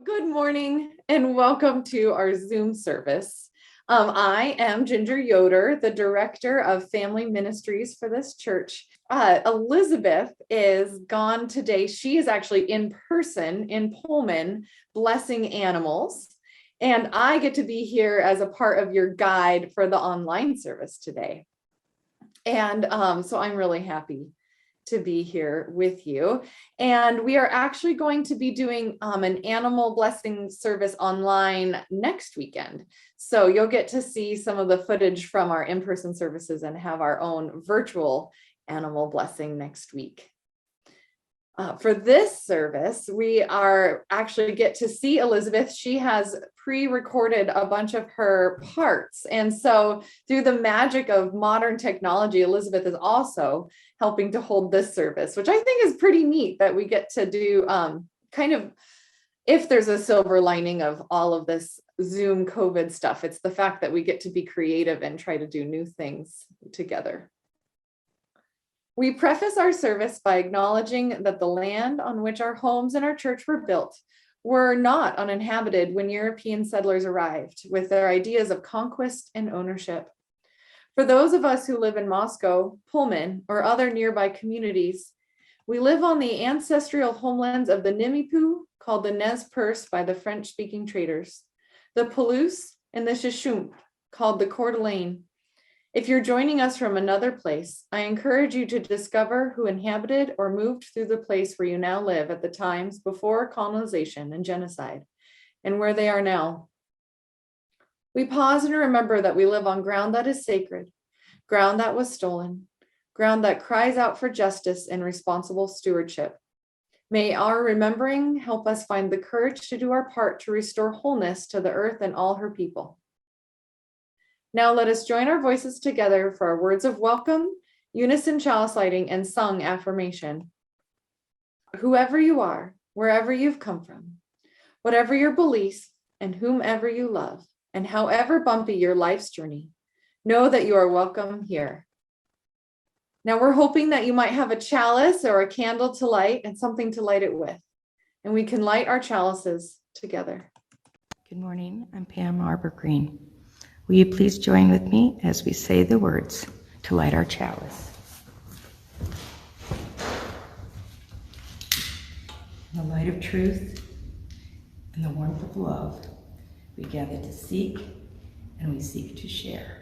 Good morning and welcome to our Zoom service. I am Ginger Yoder, the Director of Family Ministries for this church. Elizabeth is gone today. She is actually in person in Pullman blessing animals. And I get to be here as a part of your guide for the online service today. And so I'm really happy to be here with you. And we are actually going to be doing an animal blessing service online next weekend. So you'll get to see some of the footage from our in-person services and have our own virtual animal blessing next week. For this service, we are actually get to see Elizabeth. She has pre-recorded a bunch of her parts. And so through the magic of modern technology, Elizabeth is also helping to hold this service, which I think is pretty neat that we get to do kind of, if there's a silver lining of all of this Zoom COVID stuff, it's the fact that we get to be creative and try to do new things together. We preface our service by acknowledging that the land on which our homes and our church were built were not uninhabited when European settlers arrived with their ideas of conquest and ownership. For those of us who live in Moscow, Pullman, or other nearby communities, we live on the ancestral homelands of the Nimipu, called the Nez Perce by the French-speaking traders, the Palouse, and the Shishump, called the Coeur d'Alene. If you're joining us from another place, I encourage you to discover who inhabited or moved through the place where you now live at the times before colonization and genocide, and where they are now. We pause and remember that we live on ground that is sacred, ground that was stolen, ground that cries out for justice and responsible stewardship. May our remembering help us find the courage to do our part to restore wholeness to the earth and all her people. Now let us join our voices together for our words of welcome, unison chalice lighting, and sung affirmation. Whoever you are, wherever you've come from, whatever your beliefs, and whomever you love, and however bumpy your life's journey, know that you are welcome here. Now we're hoping that you might have a chalice or a candle to light and something to light it with, and we can light our chalices together. Good morning, I'm Pam Arbor Green. Will you please join with me as we say the words to light our chalice? In the light of truth and the warmth of love, we gather to seek and we seek to share.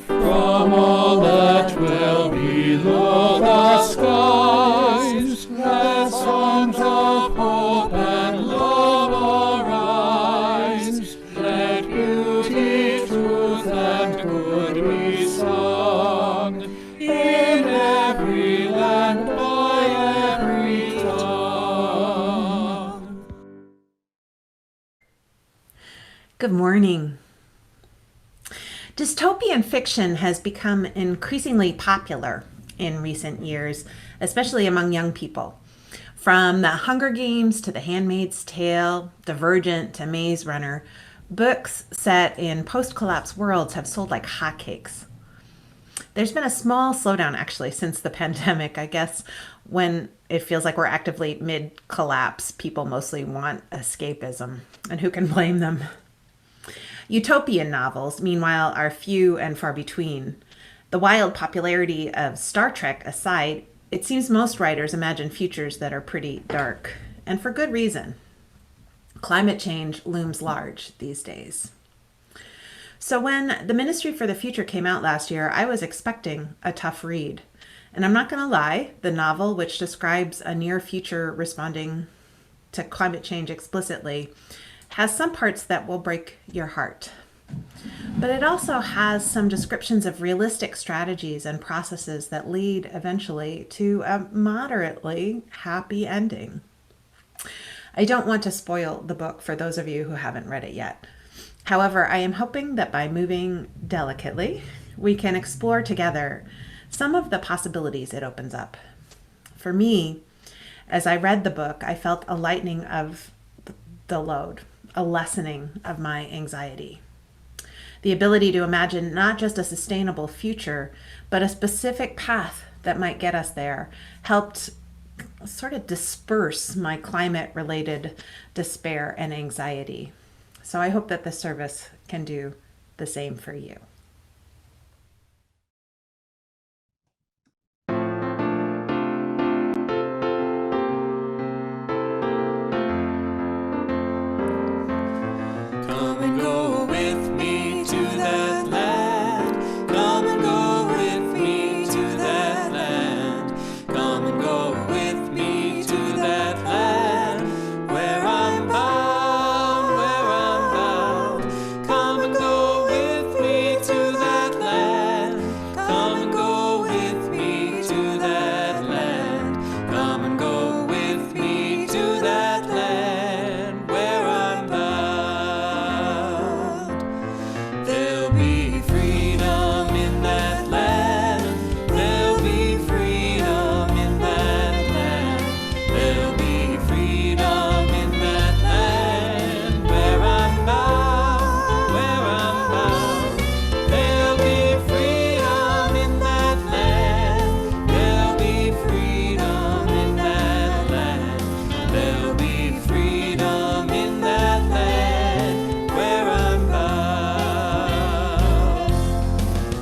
From all that dwell below the skies, let songs of hope and love arise. Let beauty, truth, and good be sung in every land by every tongue. Good morning. Dystopian fiction has become increasingly popular in recent years, especially among young people. From The Hunger Games to The Handmaid's Tale, Divergent to Maze Runner, books set in post-collapse worlds have sold like hotcakes. There's been a small slowdown actually since the pandemic. I guess when it feels like we're actively mid-collapse, people mostly want escapism, and who can blame them? Utopian novels, meanwhile, are few and far between. The wild popularity of Star Trek aside, it seems most writers imagine futures that are pretty dark, and for good reason. Climate change looms large these days. So when The Ministry for the Future came out last year, I was expecting a tough read. And I'm not going to lie, the novel, which describes a near future responding to climate change explicitly, has some parts that will break your heart. But it also has some descriptions of realistic strategies and processes that lead eventually to a moderately happy ending. I don't want to spoil the book for those of you who haven't read it yet. However, I am hoping that by moving delicately, we can explore together some of the possibilities it opens up. For me, as I read the book, I felt a lightening of the load, a lessening of my anxiety. The ability to imagine not just a sustainable future, but a specific path that might get us there helped sort of disperse my climate-related despair and anxiety. So I hope that this service can do the same for you. Come and go with me to that land. Come and go with me to that land. Come and go with me to that land where I'm bound, where I'm bound. Come and go with me to that land. Come and go with me to that land. Come and go with me to that land where I'm bound. There'll be freedom in that land. There'll be freedom in that land. There'll be freedom in that land where I'm bound, where I'm bound. There'll be freedom in that land. There'll be freedom in that land. There'll be freedom in that land where I'm bound.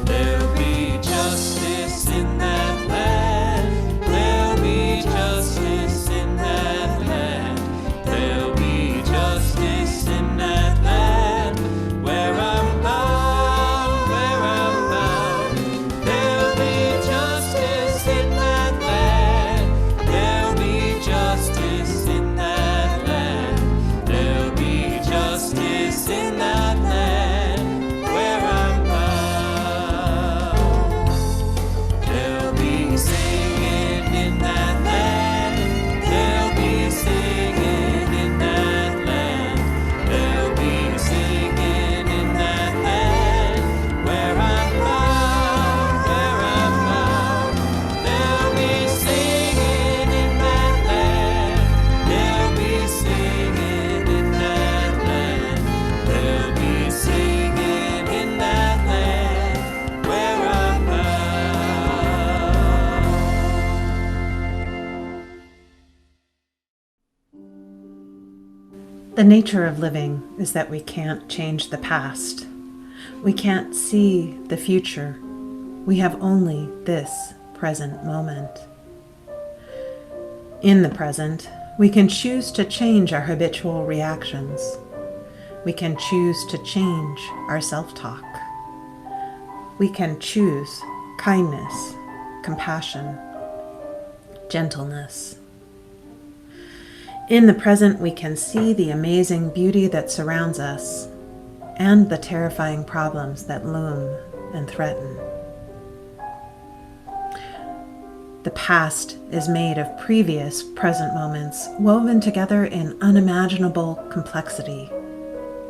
There'll be justice in that land. There'll be justice in that land. There'll be justice in that land where I'm bound, where I'm bound. There'll be justice in that land. There'll be justice in that land. There'll be justice in that land where I'm bound. There'll be singing in that land. There'll be singing in that land. There'll be singing in that land where I'm bound, where I'm bound. There'll be singing in that land. There'll be singing in that land. There'll be singing in that land where I'm bound. The nature of living is that we can't change the past. We can't see the future. We have only this present moment. In the present, we can choose to change our habitual reactions. We can choose to change our self-talk. We can choose kindness, compassion, gentleness. In the present, we can see the amazing beauty that surrounds us and the terrifying problems that loom and threaten. The past is made of previous present moments woven together in unimaginable complexity,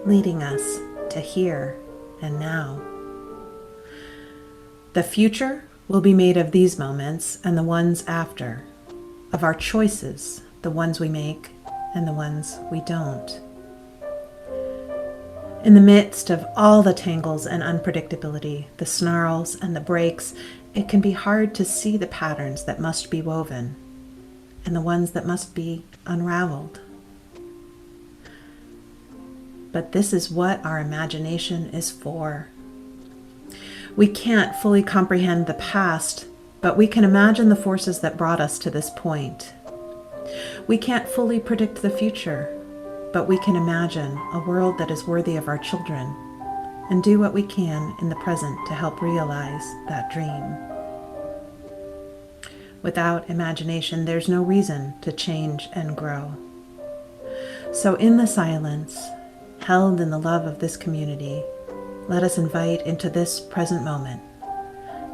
leading us to here and now. The future will be made of these moments and the ones after, of our choices, the ones we make and the ones we don't. In the midst of all the tangles and unpredictability, the snarls and the breaks, it can be hard to see the patterns that must be woven and the ones that must be unraveled. But this is what our imagination is for. We can't fully comprehend the past, but we can imagine the forces that brought us to this point. We can't fully predict the future, but we can imagine a world that is worthy of our children and do what we can in the present to help realize that dream. Without imagination, there's no reason to change and grow. So in the silence, held in the love of this community, let us invite into this present moment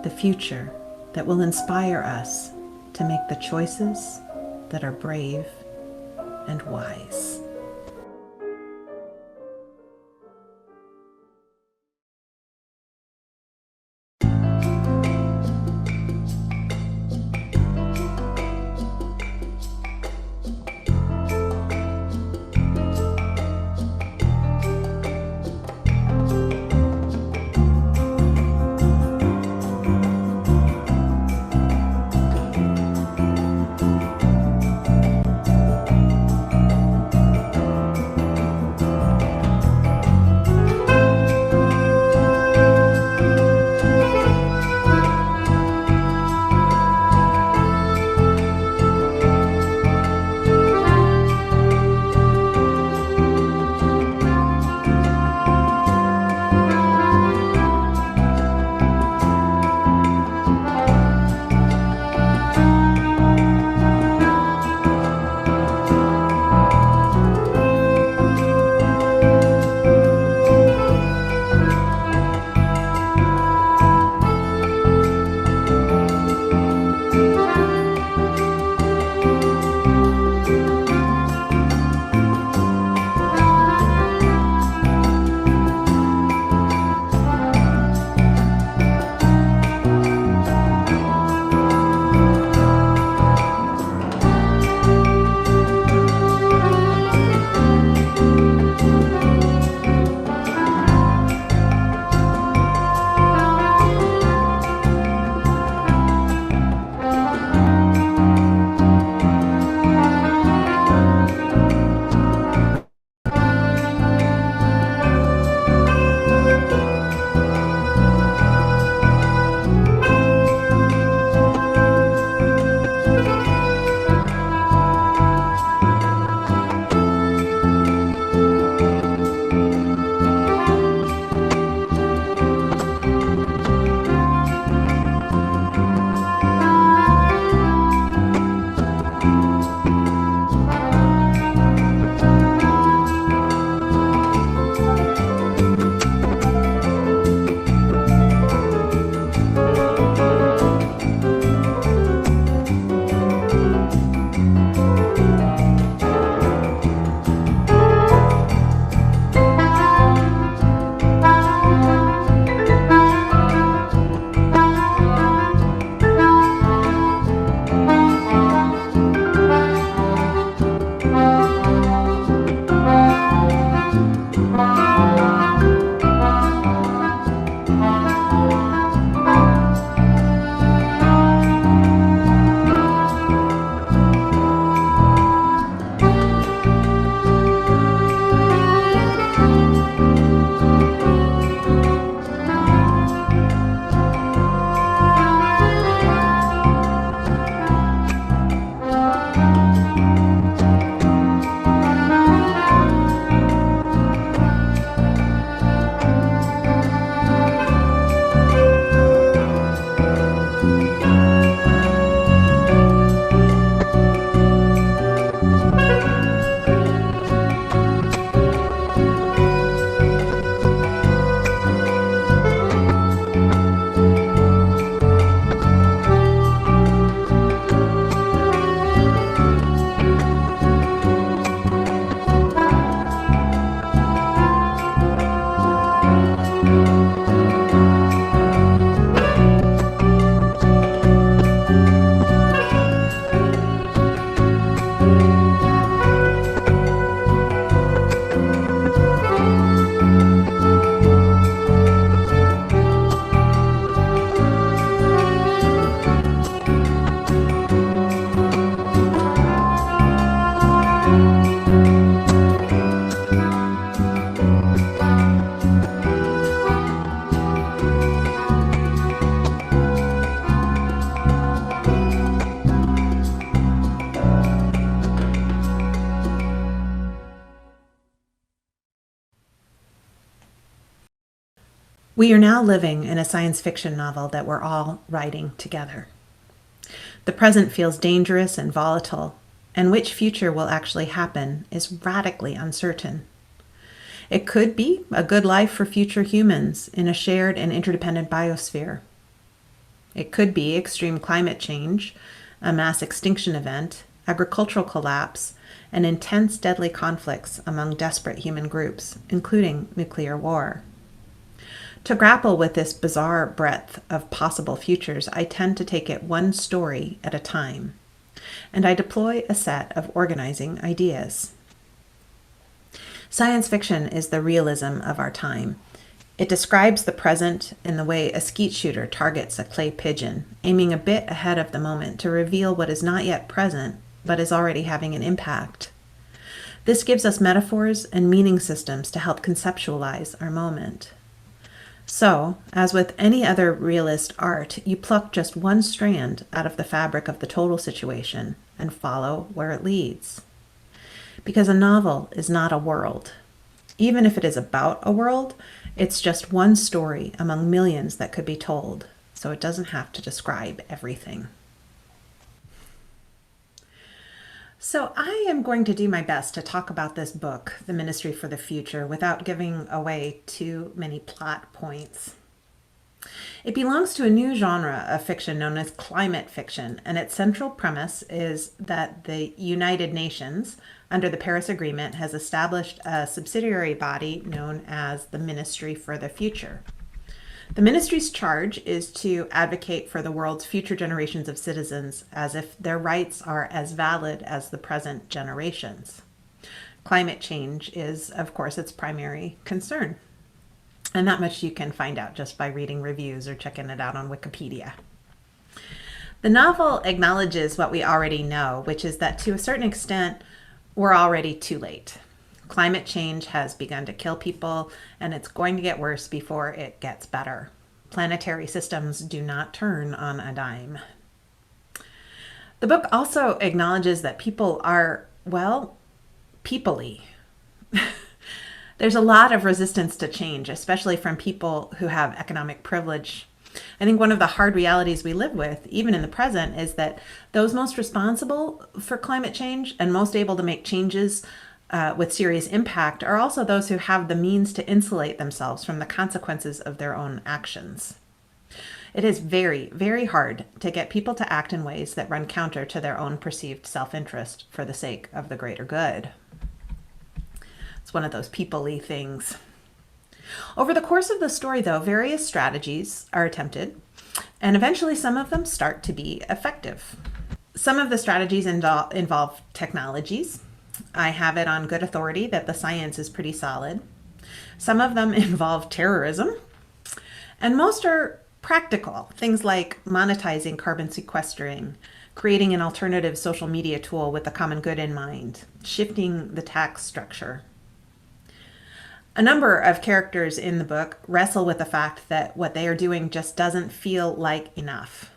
the future that will inspire us to make the choices that are brave and wise. We are now living in a science fiction novel that we're all writing together. The present feels dangerous and volatile, and which future will actually happen is radically uncertain. It could be a good life for future humans in a shared and interdependent biosphere. It could be extreme climate change, a mass extinction event, agricultural collapse, and intense deadly conflicts among desperate human groups, including nuclear war. To grapple with this bizarre breadth of possible futures, I tend to take it one story at a time, and I deploy a set of organizing ideas. Science fiction is the realism of our time. It describes the present in the way a skeet shooter targets a clay pigeon, aiming a bit ahead of the moment to reveal what is not yet present, but is already having an impact. This gives us metaphors and meaning systems to help conceptualize our moment. So, as with any other realist art, you pluck just one strand out of the fabric of the total situation and follow where it leads. Because a novel is not a world. Even if it is about a world, it's just one story among millions that could be told, so it doesn't have to describe everything. So I am going to do my best to talk about this book, The Ministry for the Future, without giving away too many plot points. It belongs to a new genre of fiction known as climate fiction, and its central premise is that the United Nations, under the Paris Agreement, has established a subsidiary body known as the Ministry for the Future. The ministry's charge is to advocate for the world's future generations of citizens as if their rights are as valid as the present generations. Climate change is, of course, its primary concern. And that much you can find out just by reading reviews or checking it out on Wikipedia. The novel acknowledges what we already know, which is that to a certain extent, we're already too late. Climate change has begun to kill people, and it's going to get worse before it gets better. Planetary systems do not turn on a dime. The book also acknowledges that people are, well, people-y. There's a lot of resistance to change, especially from people who have economic privilege. I think one of the hard realities we live with, even in the present, is that those most responsible for climate change and most able to make changes with serious impact are also those who have the means to insulate themselves from the consequences of their own actions. It is very, very hard to get people to act in ways that run counter to their own perceived self-interest for the sake of the greater good. It's one of those people-y things. Over the course of the story, though, various strategies are attempted, and eventually some of them start to be effective. Some of the strategies involve technologies. I have it on good authority that the science is pretty solid. Some of them involve terrorism, and most are practical. Things like monetizing carbon sequestering, creating an alternative social media tool with the common good in mind, shifting the tax structure. A number of characters in the book wrestle with the fact that what they are doing just doesn't feel like enough.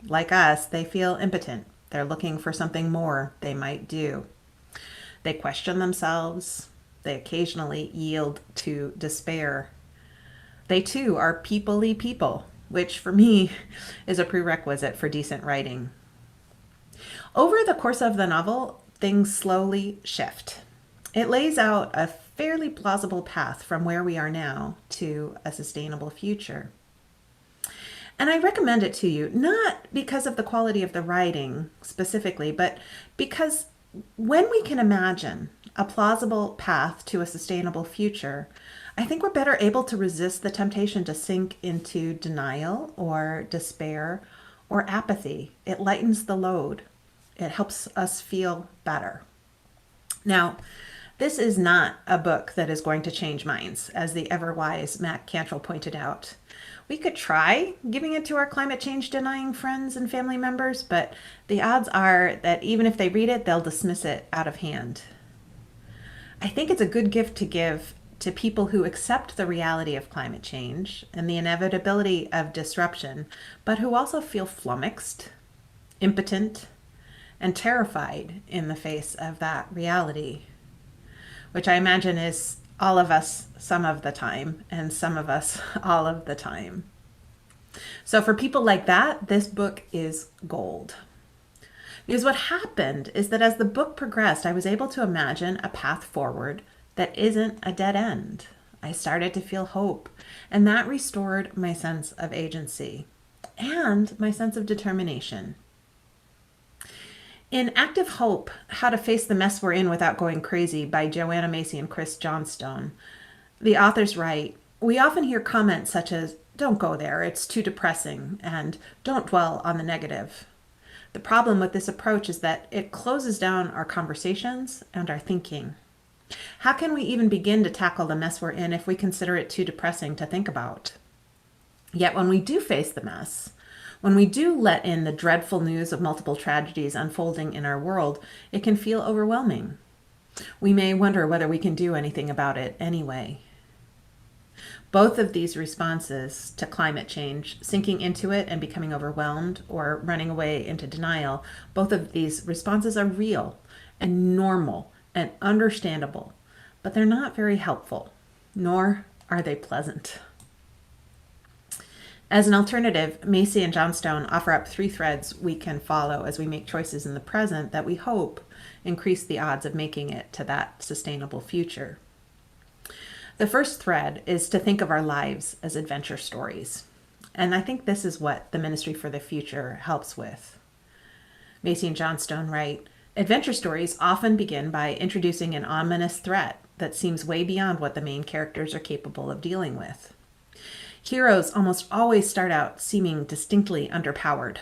Like us, they feel impotent. They're looking for something more they might do. They question themselves. They occasionally yield to despair. They too are people-y people, which for me is a prerequisite for decent writing. Over the course of the novel, things slowly shift. It lays out a fairly plausible path from where we are now to a sustainable future. And I recommend it to you, not because of the quality of the writing specifically, but because when we can imagine a plausible path to a sustainable future, I think we're better able to resist the temptation to sink into denial or despair or apathy. It lightens the load. It helps us feel better. Now, this is not a book that is going to change minds, as the ever-wise Matt Cantrell pointed out. We could try giving it to our climate change denying friends and family members, but the odds are that even if they read it, they'll dismiss it out of hand. I think it's a good gift to give to people who accept the reality of climate change and the inevitability of disruption, but who also feel flummoxed, impotent, and terrified in the face of that reality, which I imagine is all of us some of the time, and some of us all of the time. So for people like that, this book is gold. Because what happened is that as the book progressed, I was able to imagine a path forward that isn't a dead end. I started to feel hope, and that restored my sense of agency and my sense of determination. In Active Hope, How to Face the Mess We're In Without Going Crazy by Joanna Macy and Chris Johnstone, the authors write, "We often hear comments such as, 'Don't go there, it's too depressing,' and 'Don't dwell on the negative.' The problem with this approach is that it closes down our conversations and our thinking. How can we even begin to tackle the mess we're in if we consider it too depressing to think about? Yet when we do face the mess, when we do let in the dreadful news of multiple tragedies unfolding in our world, it can feel overwhelming. We may wonder whether we can do anything about it anyway." Both of these responses to climate change, sinking into it and becoming overwhelmed or running away into denial, both of these responses are real and normal and understandable, but they're not very helpful, nor are they pleasant. As an alternative, Macy and Johnstone offer up 3 threads we can follow as we make choices in the present that we hope increase the odds of making it to that sustainable future. The first thread is to think of our lives as adventure stories. And I think this is what the Ministry for the Future helps with. Macy and Johnstone write, "Adventure stories often begin by introducing an ominous threat that seems way beyond what the main characters are capable of dealing with. Heroes almost always start out seeming distinctly underpowered.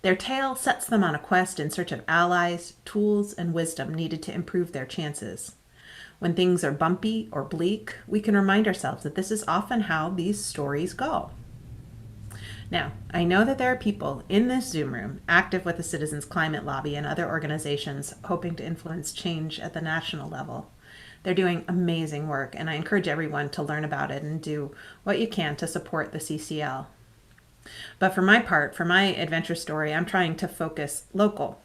Their tale sets them on a quest in search of allies, tools, and wisdom needed to improve their chances. When things are bumpy or bleak, we can remind ourselves that this is often how these stories go." Now, I know that there are people in this Zoom room active with the Citizens Climate Lobby and other organizations hoping to influence change at the national level. They're doing amazing work, and I encourage everyone to learn about it and do what you can to support the CCL. But for my part, for my adventure story, I'm trying to focus local.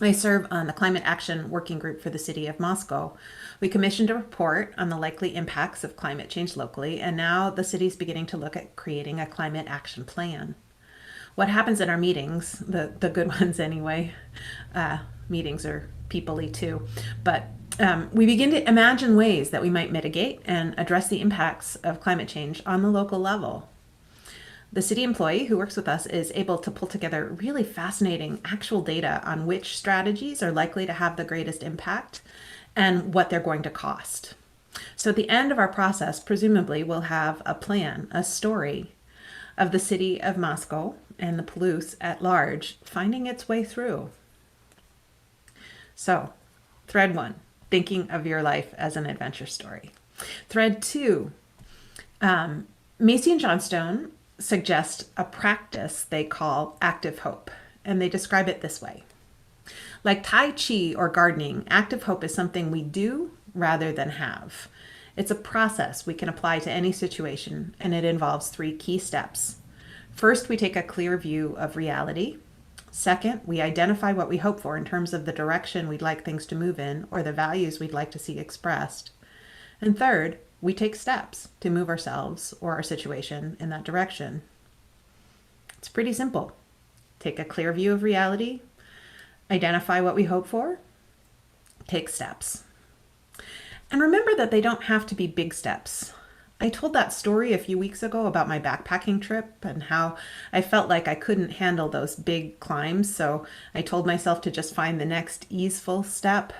I serve on the Climate Action Working Group for the City of Moscow. We commissioned a report on the likely impacts of climate change locally, and now the city's beginning to look at creating a climate action plan. What happens in our meetings, the good ones anyway, meetings are people-y too, but we begin to imagine ways that we might mitigate and address the impacts of climate change on the local level. The city employee who works with us is able to pull together really fascinating actual data on which strategies are likely to have the greatest impact and what they're going to cost. So at the end of our process, presumably we'll have a plan, a story of the city of Moscow and the Palouse at large finding its way through. So, thread 1, thinking of your life as an adventure story. Thread 2, Macy and Johnstone suggest a practice they call active hope, and they describe it this way. Like Tai Chi or gardening, active hope is something we do rather than have. It's a process we can apply to any situation, and it involves 3 key steps. First, we take a clear view of reality. Second, we identify what we hope for in terms of the direction we'd like things to move in or the values we'd like to see expressed. And third, we take steps to move ourselves or our situation in that direction. It's pretty simple. Take a clear view of reality, identify what we hope for, take steps. And remember that they don't have to be big steps. I told that story a few weeks ago about my backpacking trip and how I felt like I couldn't handle those big climbs, so I told myself to just find the next easeful step.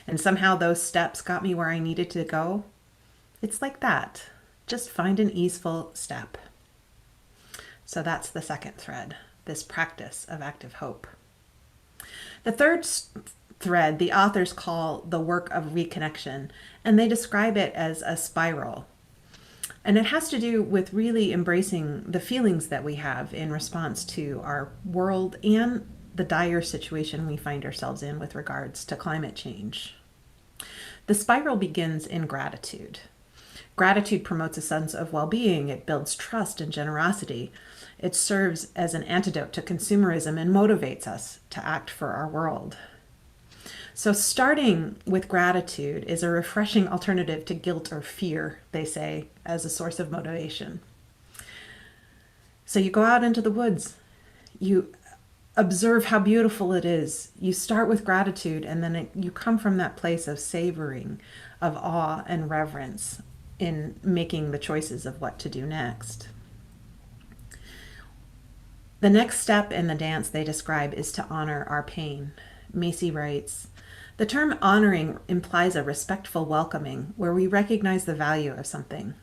And somehow those steps got me where I needed to go. It's like that. Just find an easeful step. So that's the second thread, this practice of active hope. The third thread the authors call the work of reconnection, and they describe it as a spiral. And it has to do with really embracing the feelings that we have in response to our world and the dire situation we find ourselves in with regards to climate change. The spiral begins in gratitude. Gratitude promotes a sense of well-being. It builds trust and generosity. It serves as an antidote to consumerism and motivates us to act for our world. So starting with gratitude is a refreshing alternative to guilt or fear, they say, as a source of motivation. So you go out into the woods, you observe how beautiful it is. You start with gratitude, and then you come from that place of savoring, of awe and reverence in making the choices of what to do next. The next step in the dance they describe is to honor our pain. Macy writes, "The term honoring implies a respectful welcoming where we recognize the value of something.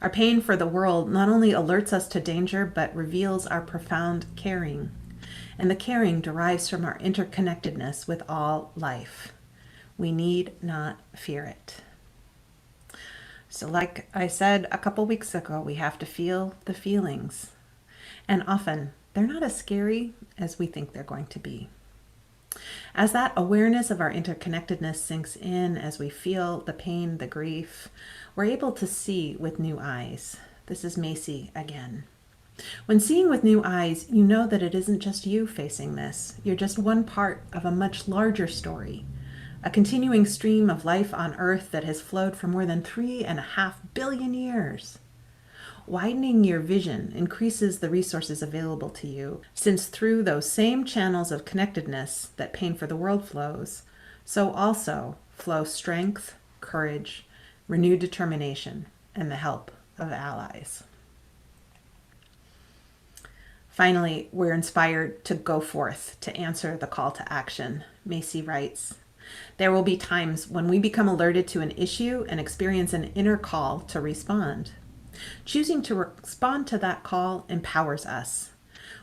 Our pain for the world not only alerts us to danger, but reveals our profound caring. And the caring derives from our interconnectedness with all life. We need not fear it." So like I said a couple weeks ago, we have to feel the feelings. And often they're not as scary as we think they're going to be. As that awareness of our interconnectedness sinks in, as we feel the pain, the grief, we're able to see with new eyes. This is Macy again. When seeing with new eyes, you know that it isn't just you facing this. You're just one part of a much larger story, a continuing stream of life on Earth that has flowed for more than 3.5 billion years. Widening your vision increases the resources available to you, since through those same channels of connectedness that Pain for the World flows, so also flow strength, courage, renewed determination, and the help of allies. Finally, we're inspired to go forth to answer the call to action. Macy writes, "There will be times when we become alerted to an issue and experience an inner call to respond. Choosing to respond to that call empowers us.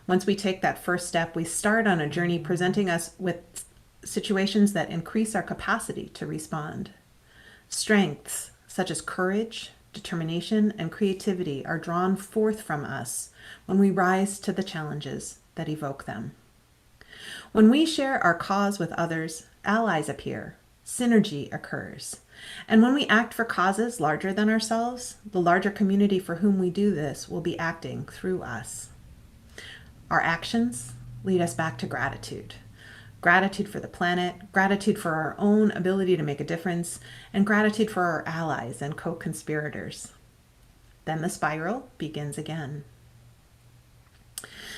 Once we take that first step, we start on a journey presenting us with situations that increase our capacity to respond. Strengths such as courage, determination, and creativity are drawn forth from us when we rise to the challenges that evoke them. When we share our cause with others, allies appear, synergy occurs. And when we act for causes larger than ourselves, the larger community for whom we do this will be acting through us. Our actions lead us back to gratitude. Gratitude for the planet, gratitude for our own ability to make a difference, and gratitude for our allies and co-conspirators. Then the spiral begins again.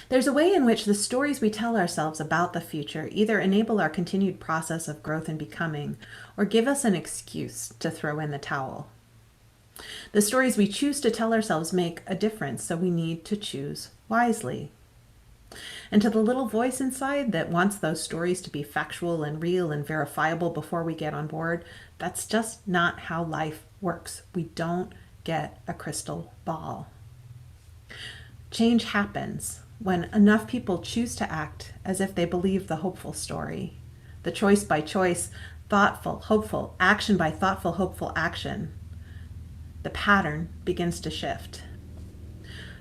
There's a way in which the stories we tell ourselves about the future either enable our continued process of growth and becoming, or give us an excuse to throw in the towel. The stories we choose to tell ourselves make a difference, so we need to choose wisely. And to the little voice inside that wants those stories to be factual and real and verifiable before we get on board, that's just not how life works. We don't get a crystal ball. Change happens when enough people choose to act as if they believe the hopeful story. The choice by choice, thoughtful, hopeful, action by thoughtful, hopeful action. The pattern begins to shift.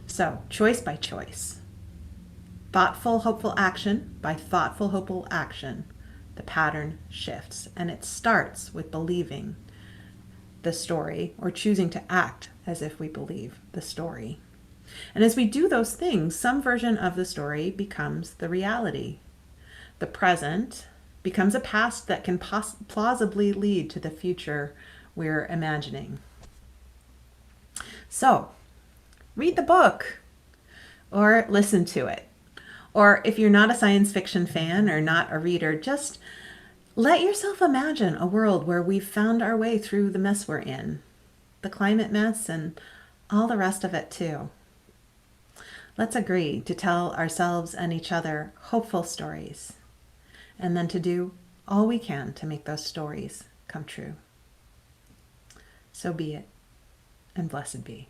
So, choice by choice. Thoughtful, hopeful action by thoughtful, hopeful action. The pattern shifts, and it starts with believing the story or choosing to act as if we believe the story. And as we do those things, some version of the story becomes the reality. The present becomes a past that can plausibly lead to the future we're imagining. So, read the book or listen to it. Or if you're not a science fiction fan or not a reader, just let yourself imagine a world where we've found our way through the mess we're in, the climate mess and all the rest of it too. Let's agree to tell ourselves and each other hopeful stories, and then to do all we can to make those stories come true. So be it, and blessed be.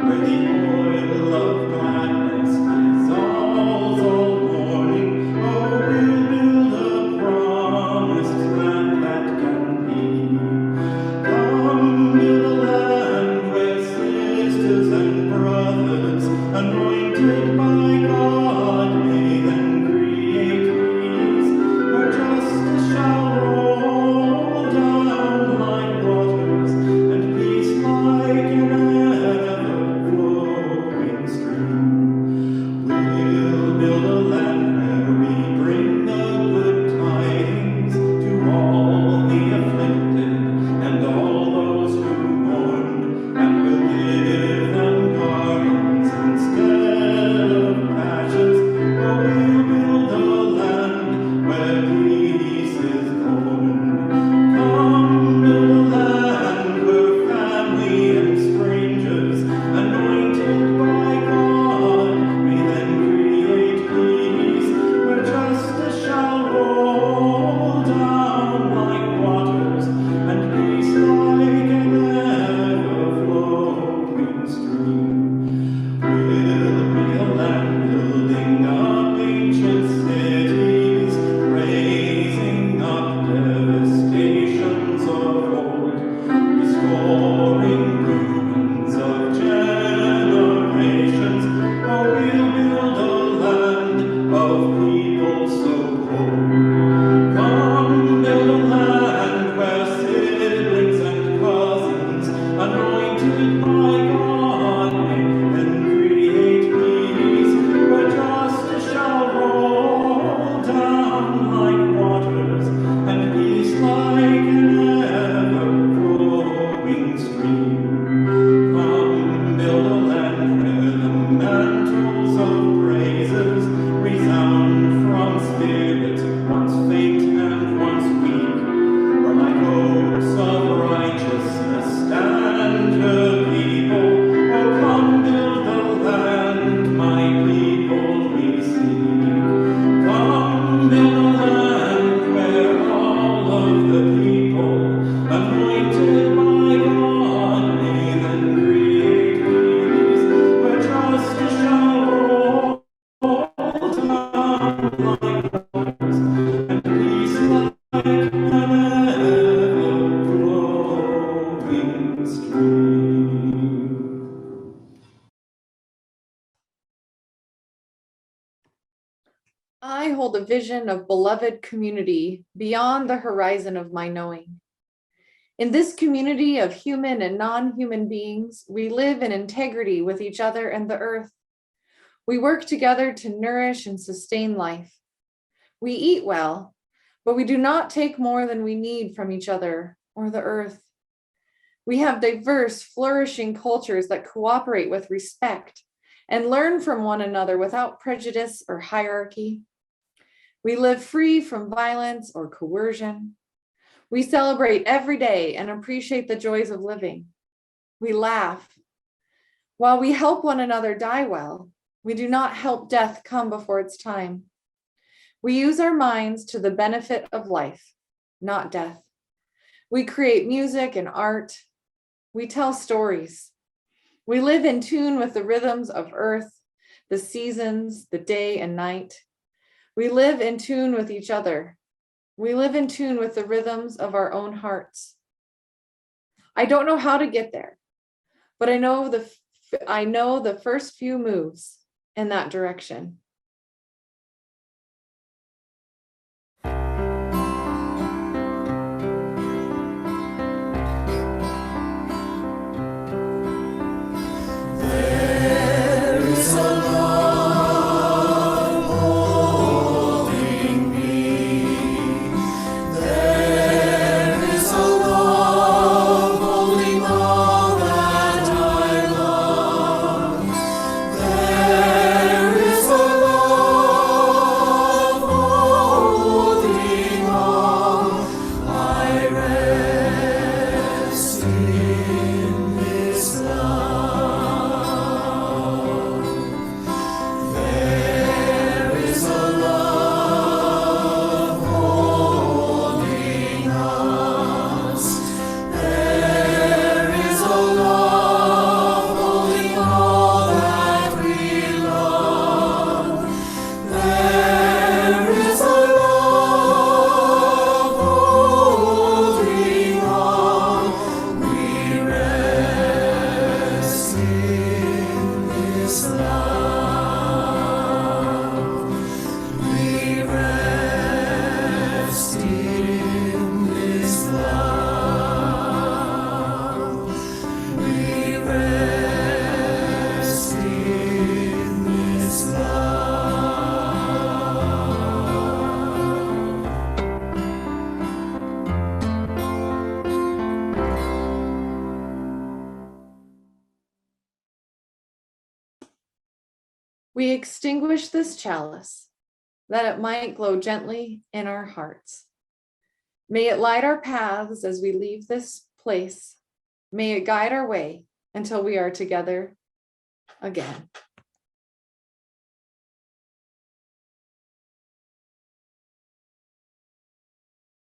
Where the oil of gladness dissolves all mourning vision of beloved community beyond the horizon of my knowing. In this community of human and non-human beings, we live in integrity with each other and the earth. We work together to nourish and sustain life. We eat well, but we do not take more than we need from each other or the earth. We have diverse, flourishing cultures that cooperate with respect and learn from one another without prejudice or hierarchy. We live free from violence or coercion. We celebrate every day and appreciate the joys of living. We laugh. While we help one another die well, we do not help death come before its time. We use our minds to the benefit of life, not death. We create music and art. We tell stories. We live in tune with the rhythms of earth, the seasons, the day and night. We live in tune with each other. We live in tune with the rhythms of our own hearts. I don't know how to get there, but I know the first few moves in that direction. We extinguish this chalice, that it might glow gently in our hearts. May it light our paths as we leave this place. May it guide our way until we are together again.